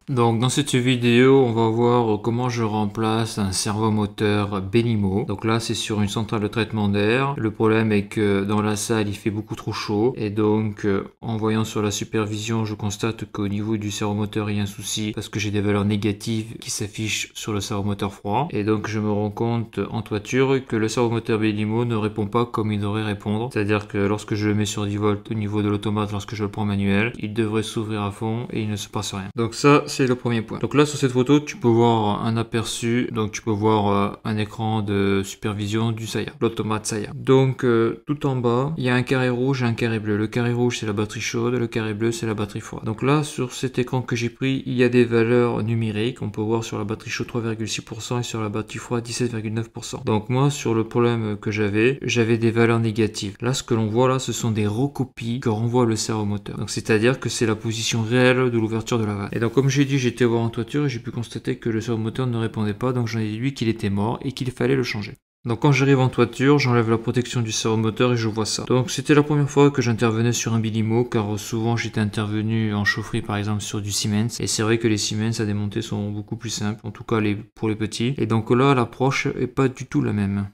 Donc dans cette vidéo, on va voir comment je remplace un servomoteur Belimo. Donc là, c'est sur une centrale de traitement d'air. Le problème est que dans la salle, il fait beaucoup trop chaud. Et donc, en voyant sur la supervision, je constate qu'au niveau du servomoteur, il y a un souci parce que j'ai des valeurs négatives qui s'affichent sur le servomoteur froid. Et donc, je me rends compte en toiture que le servomoteur Belimo ne répond pas comme il devrait répondre. C'est-à-dire que lorsque je le mets sur 10 volts au niveau de l'automate, lorsque je le prends manuel, il devrait s'ouvrir à fond et il ne se passe rien. Donc ça, c'est le premier point. Donc là, sur cette photo, tu peux voir un aperçu. Donc tu peux voir un écran de supervision du Saya, l'automate Saya. Donc tout en bas, il y a un carré rouge et un carré bleu. Le carré rouge, c'est la batterie chaude. Le carré bleu, c'est la batterie froide. Donc là, sur cet écran que j'ai pris, il y a des valeurs numériques. On peut voir sur la batterie chaude 3,6% et sur la batterie froide 17,9%. Donc moi, sur le problème que j'avais des valeurs négatives. Là, ce que l'on voit là, ce sont des recopies que renvoie le servomoteur. Donc c'est-à-dire que c'est la position réelle de l'ouverture de la vanne. Et donc comme j'ai dit, j'étais voir en toiture et j'ai pu constater que le servomoteur ne répondait pas, donc j'en ai déduit qu'il était mort et qu'il fallait le changer. Donc quand j'arrive en toiture, j'enlève la protection du servomoteur et je vois ça. Donc c'était la première fois que j'intervenais sur un Belimo, car souvent j'étais intervenu en chaufferie par exemple sur du Siemens. Et c'est vrai que les Siemens à démonter sont beaucoup plus simples, en tout cas pour les petits. Et donc là, l'approche est pas du tout la même.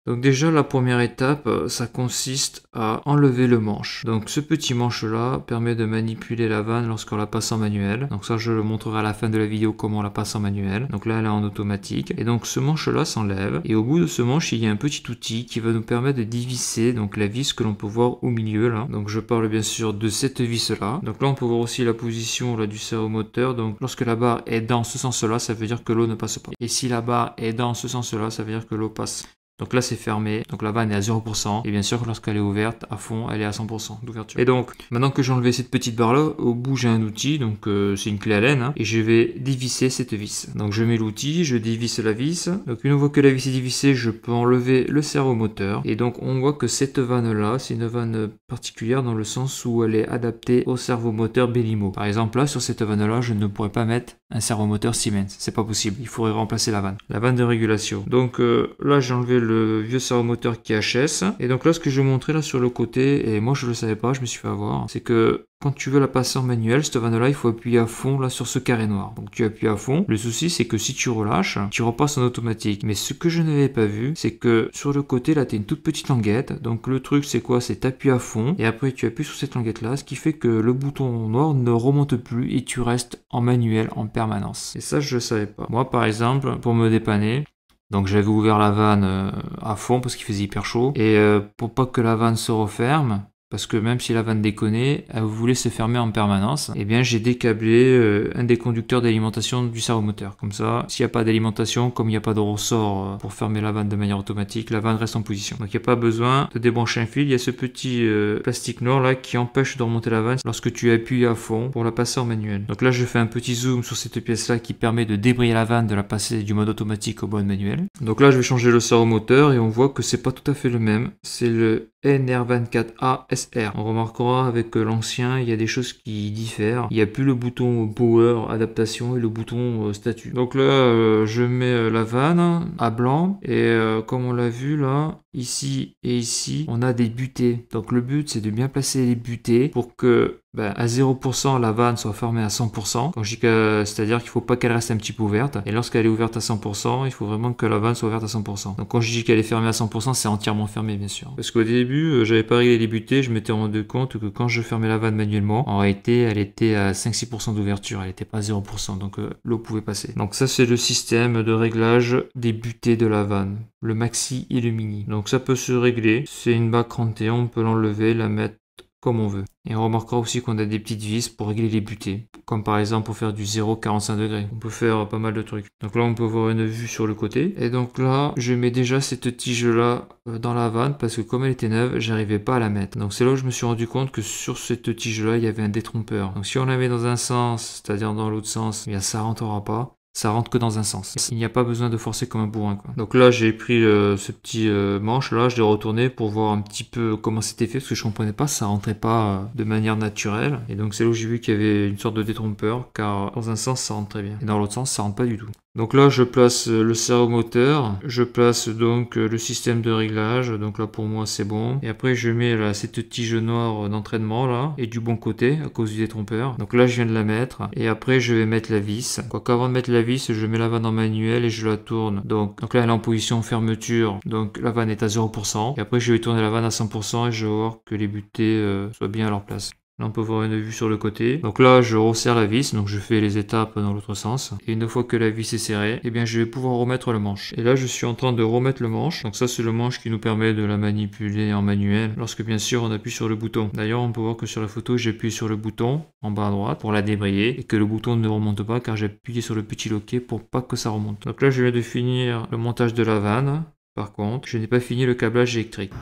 Donc déjà la première étape, ça consiste à enlever le manche. Donc ce petit manche là permet de manipuler la vanne lorsqu'on la passe en manuel. Donc ça je le montrerai à la fin de la vidéo comment on la passe en manuel. Donc là elle est en automatique. Et donc ce manche là s'enlève. Et au bout de ce manche il y a un petit outil qui va nous permettre de dévisser donc la vis que l'on peut voir au milieu là. Donc je parle bien sûr de cette vis là. Donc là on peut voir aussi la position là du servomoteur. Donc lorsque la barre est dans ce sens là, ça veut dire que l'eau ne passe pas. Et si la barre est dans ce sens là, ça veut dire que l'eau passe. Donc là c'est fermé, donc la vanne est à 0%, et bien sûr que lorsqu'elle est ouverte à fond, elle est à 100% d'ouverture. Et donc, maintenant que j'ai enlevé cette petite barre là, au bout j'ai un outil, donc c'est une clé Allen, hein, et je vais dévisser cette vis. Donc je mets l'outil, je dévisse la vis, donc une fois que la vis est dévissée, je peux enlever le servomoteur, et donc on voit que cette vanne là, c'est une vanne particulière dans le sens où elle est adaptée au servomoteur Belimo. Par exemple là, sur cette vanne là, je ne pourrais pas mettre un servomoteur Siemens, c'est pas possible, il faudrait remplacer la vanne de régulation. Donc là j'ai enlevé le vieux servomoteur qui est HS. Et donc là, ce que je vais montrer là sur le côté, et moi je le savais pas, je me suis fait avoir, c'est que quand tu veux la passer en manuel, cette vanne là, il faut appuyer à fond là sur ce carré noir. Donc tu appuies à fond. Le souci, c'est que si tu relâches, tu repasses en automatique. Mais ce que je n'avais pas vu, c'est que sur le côté là, tu as une toute petite languette. Donc le truc, c'est quoi? C'est t'appuies à fond et après tu appuies sur cette languette là, ce qui fait que le bouton noir ne remonte plus et tu restes en manuel en permanence. Et ça, je ne savais pas. Moi, par exemple, pour me dépanner, donc j'avais ouvert la vanne à fond parce qu'il faisait hyper chaud. Et pour pas que la vanne se referme, parce que même si la vanne déconnait, elle voulait se fermer en permanence, et bien j'ai décablé un des conducteurs d'alimentation du servomoteur. Comme ça, s'il n'y a pas d'alimentation, comme il n'y a pas de ressort pour fermer la vanne de manière automatique, la vanne reste en position. Donc il n'y a pas besoin de débrancher un fil, il y a ce petit plastique noir là qui empêche de remonter la vanne lorsque tu appuies à fond pour la passer en manuel. Donc là je fais un petit zoom sur cette pièce là qui permet de débrayer la vanne, de la passer du mode automatique au mode manuel. Donc là je vais changer le servomoteur et on voit que c'est pas tout à fait le même. C'est le NR24A SR. On remarquera avec l'ancien, il y a des choses qui diffèrent. Il n'y a plus le bouton Power adaptation et le bouton statut. Donc là, je mets la vanne à blanc et comme on l'a vu là, ici et ici, on a des butées. Donc le but, c'est de bien placer les butées pour que à 0% la vanne soit fermée à 100%. Quand je dis que c'est-à-dire qu'il ne faut pas qu'elle reste un petit peu ouverte. Et lorsqu'elle est ouverte à 100%, il faut vraiment que la vanne soit ouverte à 100%. Donc quand je dis qu'elle est fermée à 100%, c'est entièrement fermé bien sûr. Parce qu'au début, j'avais pas réglé les butées, je m'étais rendu compte que quand je fermais la vanne manuellement, en réalité, elle était à 5-6% d'ouverture, elle n'était pas à 0%. Donc l'eau pouvait passer. Donc ça c'est le système de réglage des butées de la vanne. Le maxi et le mini. Donc ça peut se régler. C'est une bague crantée, on peut l'enlever, la mettre comme on veut. Et on remarquera aussi qu'on a des petites vis pour régler les butées. Comme par exemple pour faire du 0,45 degrés. On peut faire pas mal de trucs. Donc là on peut voir une vue sur le côté. Et donc là je mets déjà cette tige là dans la vanne parce que comme elle était neuve, j'arrivais pas à la mettre. Donc c'est là où je me suis rendu compte que sur cette tige là il y avait un détrompeur. Donc si on la met dans un sens, c'est-à-dire dans l'autre sens, bien ça rentrera pas. Ça rentre que dans un sens. Il n'y a pas besoin de forcer comme un bourrin, quoi. Donc là, j'ai pris ce petit manche là, je l'ai retourné pour voir un petit peu comment c'était fait parce que je comprenais pas, ça rentrait pas de manière naturelle. Et donc c'est là où j'ai vu qu'il y avait une sorte de détrompeur car dans un sens ça rentre très bien et dans l'autre sens ça rentre pas du tout. Donc là, je place le servomoteur, je place donc le système de réglage, donc là pour moi c'est bon. Et après je mets là cette tige noire d'entraînement là, et du bon côté à cause du détrompeur. Donc là je viens de la mettre, et après je vais mettre la vis. Qu'avant de mettre la vis, je mets la vanne en manuel et je la tourne. Donc là elle est en position fermeture, donc la vanne est à 0%. Et après je vais tourner la vanne à 100% et je vais voir que les butées soient bien à leur place. Là on peut voir une vue sur le côté. Donc là je resserre la vis, donc je fais les étapes dans l'autre sens. Et une fois que la vis est serrée, eh bien je vais pouvoir remettre le manche. Et là je suis en train de remettre le manche. Donc ça c'est le manche qui nous permet de la manipuler en manuel lorsque bien sûr on appuie sur le bouton. D'ailleurs on peut voir que sur la photo j'ai appuyé sur le bouton en bas à droite pour la débrayer et que le bouton ne remonte pas car j'ai appuyé sur le petit loquet pour pas que ça remonte. Donc là je viens de finir le montage de la vanne. Par contre je n'ai pas fini le câblage électrique.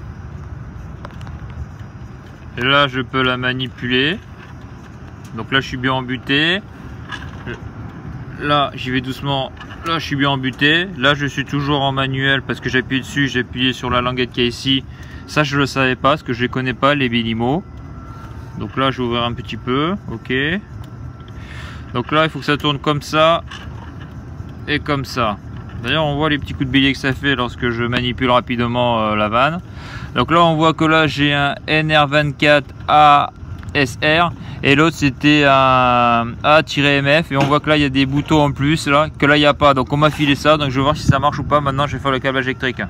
Et là je peux la manipuler. Donc là je suis bien embuté. Là j'y vais doucement. Là je suis bien embuté. Là je suis toujours en manuel parce que j'ai appuyé dessus. J'ai appuyé sur la languette qui est ici. Ça je le savais pas parce que je les connais pas les Benimo. Donc là je vais ouvrir un petit peu. Ok. Donc là il faut que ça tourne comme ça. Et comme ça. D'ailleurs on voit les petits coups de bélier que ça fait lorsque je manipule rapidement la vanne. Donc là on voit que là j'ai un NR24 ASR et l'autre c'était un A-MF et on voit que là il y a des boutons en plus là, que là il n'y a pas. Donc on m'a filé ça, donc je vais voir si ça marche ou pas. Maintenant je vais faire le câblage électrique. Là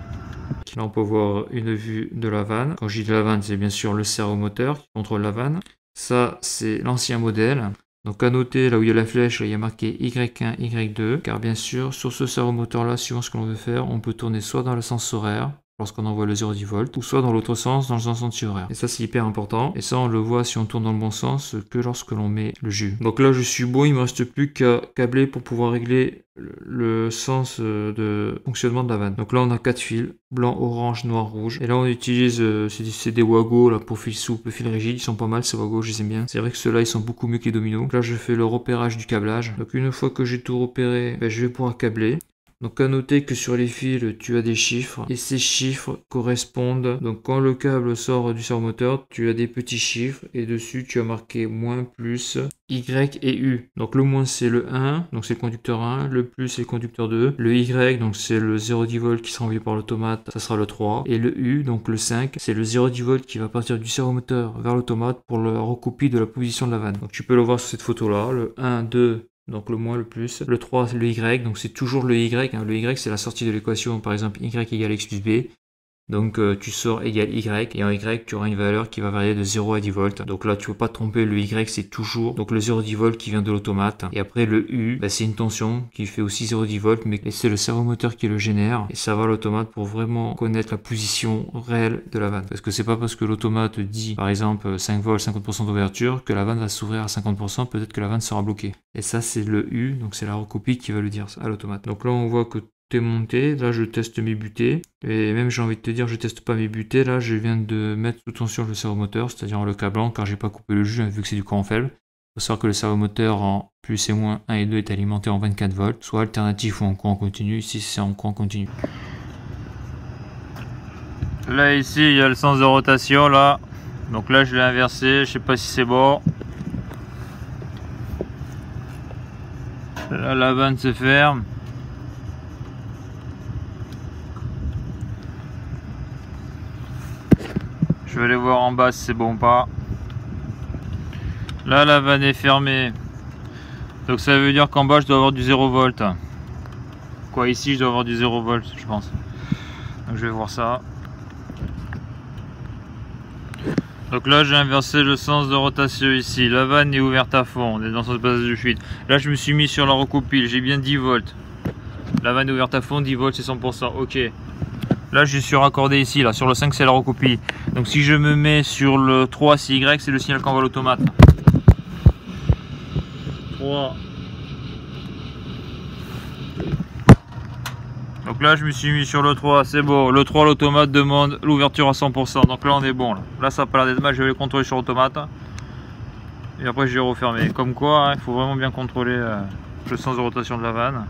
on peut voir une vue de la vanne. Quand je dis de la vanne c'est bien sûr le servomoteur qui contrôle la vanne. Ça c'est l'ancien modèle. Donc à noter, là où il y a la flèche, là, il y a marqué Y1, Y2, car bien sûr, sur ce servomoteur là, suivant ce que l'on veut faire, on peut tourner soit dans le sens horaire, lorsqu'on envoie le 0,10 volts, ou soit dans l'autre sens, dans le sens anti-horaire. Et ça c'est hyper important, et ça on le voit si on tourne dans le bon sens, que lorsque l'on met le jus. Donc là je suis bon, il me reste plus qu'à câbler pour pouvoir régler le sens de fonctionnement de la vanne. Donc là on a 4 fils, blanc, orange, noir, rouge. Et là on utilise, c'est des Wago là, pour fil souple, fil rigide, ils sont pas mal ces Wago, je les aime bien. C'est vrai que ceux-là ils sont beaucoup mieux que les dominos. Donc là je fais le repérage du câblage. Donc une fois que j'ai tout repéré, je vais pouvoir câbler. Donc à noter que sur les fils tu as des chiffres et ces chiffres correspondent, donc quand le câble sort du servomoteur tu as des petits chiffres et dessus tu as marqué moins, plus, Y et U. Donc le moins c'est le 1, donc c'est le conducteur 1, le plus c'est le conducteur 2, le Y donc c'est le 0,10 volts qui sera envoyé par l'automate, ça sera le 3, et le U donc le 5 c'est le 0,10 volts qui va partir du servomoteur vers l'automate pour la recopie de la position de la vanne. Donc tu peux le voir sur cette photo là, le 1, 2, donc le moins, le plus. Le 3, c'est le Y, donc c'est toujours le Y. Hein. Le Y, c'est la sortie de l'équation, par exemple, Y égale X plus B. Donc tu sors égal Y, et en Y, tu auras une valeur qui va varier de 0 à 10 volts. Donc là, tu ne peux pas te tromper, le Y, c'est toujours donc le 0,10 volts qui vient de l'automate. Et après, le U, c'est une tension qui fait aussi 0,10 volts, mais c'est le servomoteur qui le génère. Et ça va à l'automate pour vraiment connaître la position réelle de la vanne. Parce que c'est pas parce que l'automate dit, par exemple, 5 volts, 50% d'ouverture, que la vanne va s'ouvrir à 50%, peut-être que la vanne sera bloquée. Et ça, c'est le U, donc c'est la recopie qui va le dire à l'automate. Donc là, on voit que monté, là je teste mes butées et même j'ai envie de te dire je teste pas mes butées, là je viens de mettre sous tension le servomoteur, c'est-à-dire en le câblant car j'ai pas coupé le jus vu que c'est du courant faible. Il faut savoir que le servomoteur en plus et moins 1 et 2 est alimenté en 24 volts, soit alternatif ou en courant continu. Ici c'est en courant continu. Là ici il y a le sens de rotation là, donc là je l'ai inversé, je sais pas si c'est bon. Là la vanne se ferme. Je vais aller voir en bas si c'est bon ou pas. Là la vanne est fermée. Donc ça veut dire qu'en bas je dois avoir du 0 volt. Quoi, ici je dois avoir du 0 volt je pense. Donc je vais voir ça. Donc là j'ai inversé le sens de rotation ici. La vanne est ouverte à fond, on est dans son passage de fuite. Là je me suis mis sur la recopile, j'ai bien 10 volts. La vanne est ouverte à fond, 10 volts c'est 100%, ok. Là je suis raccordé ici, là sur le 5 c'est la recopie. Donc si je me mets sur le 3 c'est Y, c'est le signal qu'envoie l'automate. 3. Donc là je me suis mis sur le 3, c'est bon. Le 3 l'automate demande l'ouverture à 100%. Donc là on est bon. Là ça n'a pas l'air d'être mal, je vais le contrôler sur l'automate. Et après je vais refermer. Comme quoi, il faut vraiment bien contrôler le sens de rotation de la vanne.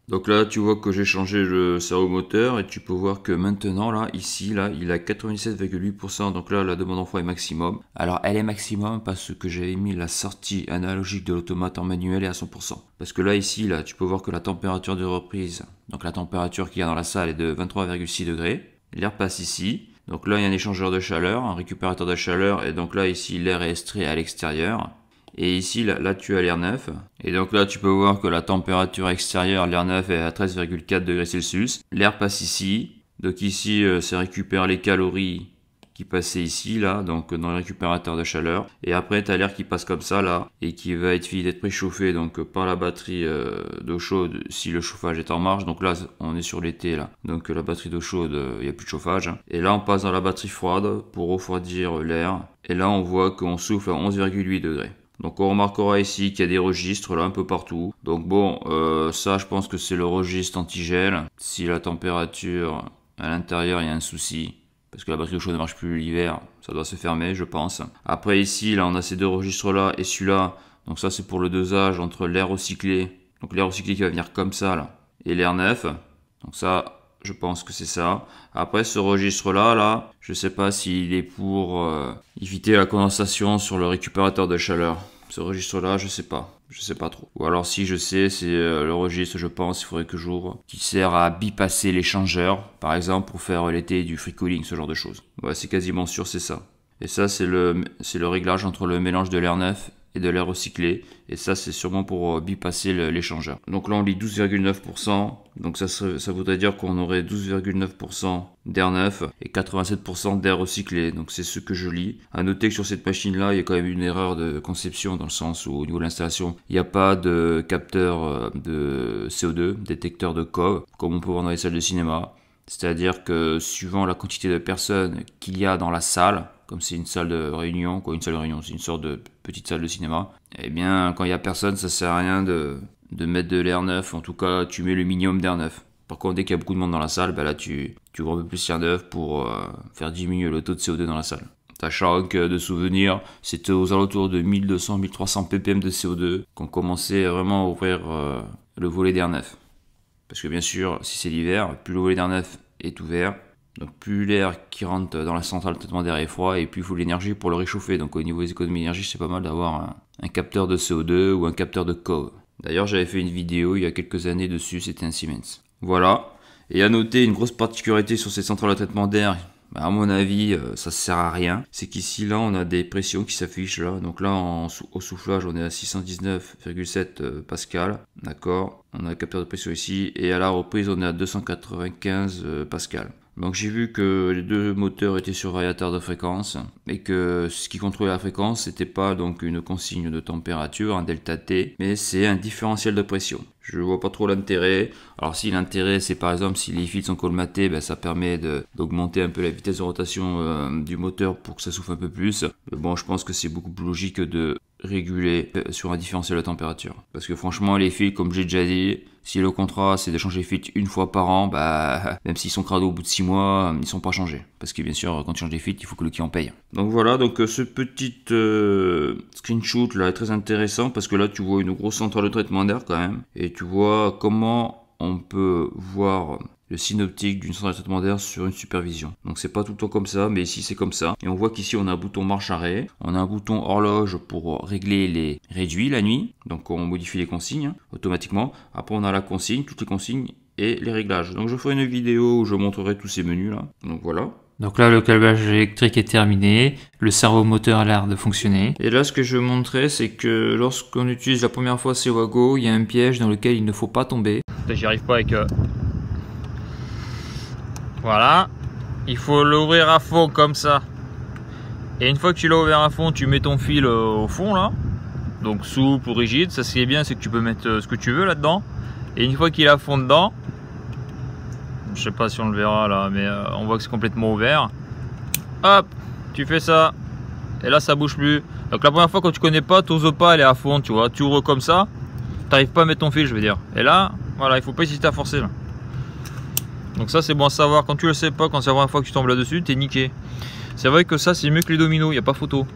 Donc là, tu vois que j'ai changé le servomoteur et tu peux voir que maintenant, là, ici, là, il a 97,8%. Donc là, la demande d'envoi est maximum. Alors, elle est maximum parce que j'avais mis la sortie analogique de l'automate en manuel et à 100%. Parce que là, ici, là, tu peux voir que la température de reprise, donc la température qu'il y a dans la salle est de 23,6 degrés. L'air passe ici. Donc là, il y a un échangeur de chaleur, un récupérateur de chaleur. Et donc là, ici, l'air est extrait à l'extérieur. Et ici, là, tu as l'air neuf. Et donc là, tu peux voir que la température extérieure, l'air neuf est à 13,4 degrés Celsius. L'air passe ici. Donc ici, ça récupère les calories qui passaient ici, là, donc dans le récupérateur de chaleur. Et après, tu as l'air qui passe comme ça, là, et qui va être fini d'être préchauffé donc par la batterie d'eau chaude si le chauffage est en marche. Donc là, on est sur l'été, là. Donc la batterie d'eau chaude, il n'y a plus de chauffage. Et là, on passe dans la batterie froide pour refroidir l'air. Et là, on voit qu'on souffle à 11,8 degrés. Donc on remarquera ici qu'il y a des registres là un peu partout. Donc bon, ça je pense que c'est le registre anti-gel. Si la température à l'intérieur il y a un souci, parce que la batterie au chaud ne marche plus l'hiver, ça doit se fermer je pense. Après ici, là on a ces deux registres là et celui-là. Donc ça c'est pour le dosage entre l'air recyclé. Donc l'air recyclé qui va venir comme ça là. Et l'air neuf. Donc ça... je pense que c'est ça. Après ce registre-là, là, je sais pas s'il est pour éviter la condensation sur le récupérateur de chaleur. Ce registre-là, je sais pas. Je sais pas trop. Ou alors si je sais, c'est le registre, je pense, il faudrait que j'ouvre, qui sert à bypasser l'échangeur, par exemple pour faire l'été du free cooling, ce genre de choses. Ouais, c'est quasiment sûr, c'est ça. Et ça, c'est le réglage entre le mélange de l'air neuf et de l'air recyclé. Et ça, c'est sûrement pour bypasser l'échangeur. Donc là, on lit 12,9%. Donc ça voudrait dire qu'on aurait 12,9% d'air neuf et 87% d'air recyclé. Donc c'est ce que je lis. À noter que sur cette machine-là, il y a quand même une erreur de conception dans le sens où au niveau de l'installation, il n'y a pas de capteur de CO2, détecteur de COV, comme on peut voir dans les salles de cinéma. C'est-à-dire que suivant la quantité de personnes qu'il y a dans la salle, comme c'est une salle de réunion, c'est une sorte de petite salle de cinéma, eh bien quand il n'y a personne, ça sert à rien de mettre de l'air neuf, en tout cas tu mets le minimum d'air neuf. Par contre dès qu'il y a beaucoup de monde dans la salle, bah là tu ouvres un peu plus l'air neuf pour faire diminuer le taux de CO2 dans la salle. Sachant que de souvenir, c'était aux alentours de 1200-1300 ppm de CO2 qu'on commençait vraiment à ouvrir le volet d'air neuf. Parce que bien sûr, si c'est l'hiver, plus le volet d'air neuf est ouvert, donc plus l'air qui rentre dans la centrale de traitement d'air est froid et plus il faut de l'énergie pour le réchauffer. Donc au niveau des économies d'énergie, c'est pas mal d'avoir un capteur de CO2 ou un capteur de COV. D'ailleurs, j'avais fait une vidéo il y a quelques années dessus, c'était un Siemens. Voilà. Et à noter une grosse particularité sur ces centrales de traitement d'air, à mon avis, ça sert à rien. C'est qu'ici, là, on a des pressions qui s'affichent là. Donc là, au soufflage, on est à 619,7 pascal. D'accord. On a un capteur de pression ici. Et à la reprise, on est à 295 pascal. Donc j'ai vu que les deux moteurs étaient sur variateur de fréquence et que ce qui contrôlait la fréquence, c'était pas donc une consigne de température, un delta T, mais c'est un différentiel de pression. Je vois pas trop l'intérêt. Alors si l'intérêt c'est par exemple si les fils sont colmatés, ben, ça permet d'augmenter un peu la vitesse de rotation du moteur pour que ça souffle un peu plus. Mais bon, je pense que c'est beaucoup plus logique de réguler sur un différentiel de température. Parce que franchement les fils, comme j'ai déjà dit, si le contrat c'est de changer les fils une fois par an, bah même s'ils sont crados au bout de 6 mois, ils sont pas changés. Parce que bien sûr quand tu changes les fils, il faut que le client paye. Donc voilà, donc ce petit screenshot là est très intéressant parce que là tu vois une grosse centrale de traitement d'air quand même. Et tu vois comment on peut voir le synoptique d'une centrale de traitement d'air sur une supervision. Donc c'est pas tout le temps comme ça, mais ici c'est comme ça. Et on voit qu'ici on a un bouton marche-arrêt, on a un bouton horloge pour régler les réduits la nuit. Donc on modifie les consignes automatiquement. Après on a la consigne, toutes les consignes et les réglages. Donc je ferai une vidéo où je montrerai tous ces menus là. Donc voilà. Donc là, le câblage électrique est terminé, le servomoteur a l'air de fonctionner. Et là, ce que je veux montrer, c'est que lorsqu'on utilise la première fois Sewago, il y a un piège dans lequel il ne faut pas tomber. J'y arrive pas avec... Voilà, il faut l'ouvrir à fond comme ça. Et une fois que tu l'as ouvert à fond, tu mets ton fil au fond là. Donc souple ou rigide, ça ce qui est bien, c'est que tu peux mettre ce que tu veux là-dedans. Et une fois qu'il est à fond dedans, je sais pas si on le verra là, mais on voit que c'est complètement ouvert. Hop, tu fais ça. Et là, ça bouge plus. Donc la première fois quand tu connais pas, t'oses pas aller à fond, tu vois. Tu ouvres comme ça, t'arrives pas à mettre ton fil, je veux dire. Et là, voilà, il faut pas hésiter à forcer là. Donc ça, c'est bon à savoir. Quand tu le sais pas, quand c'est la première fois que tu tombes là-dessus, t'es niqué. C'est vrai que ça, c'est mieux que les dominos, il n'y a pas photo.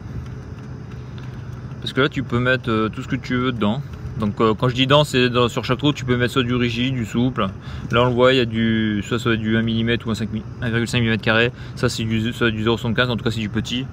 Parce que là, tu peux mettre tout ce que tu veux dedans. Donc quand je dis dense, c'est sur chaque trou tu peux mettre soit du rigide, du souple. Là on le voit, il y a du soit du 1 mm ou 1,5 mm, ça c'est du 0,75, en tout cas c'est du petit.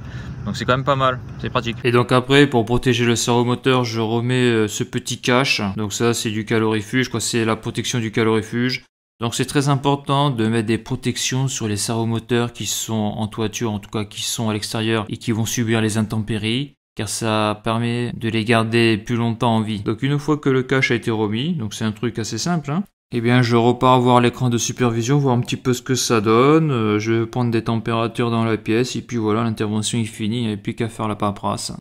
Donc c'est quand même pas mal, c'est pratique. Et donc après, pour protéger le servomoteur, je remets ce petit cache. Donc ça c'est du calorifuge, quoi, c'est la protection du calorifuge. Donc c'est très important de mettre des protections sur les servomoteurs qui sont en toiture, en tout cas qui sont à l'extérieur et qui vont subir les intempéries, car ça permet de les garder plus longtemps en vie. Donc une fois que le cache a été remis, donc c'est un truc assez simple, hein, eh bien je repars voir l'écran de supervision, voir un petit peu ce que ça donne, je vais prendre des températures dans la pièce et puis voilà, l'intervention est finie, il n'y a plus qu'à faire la paperasse.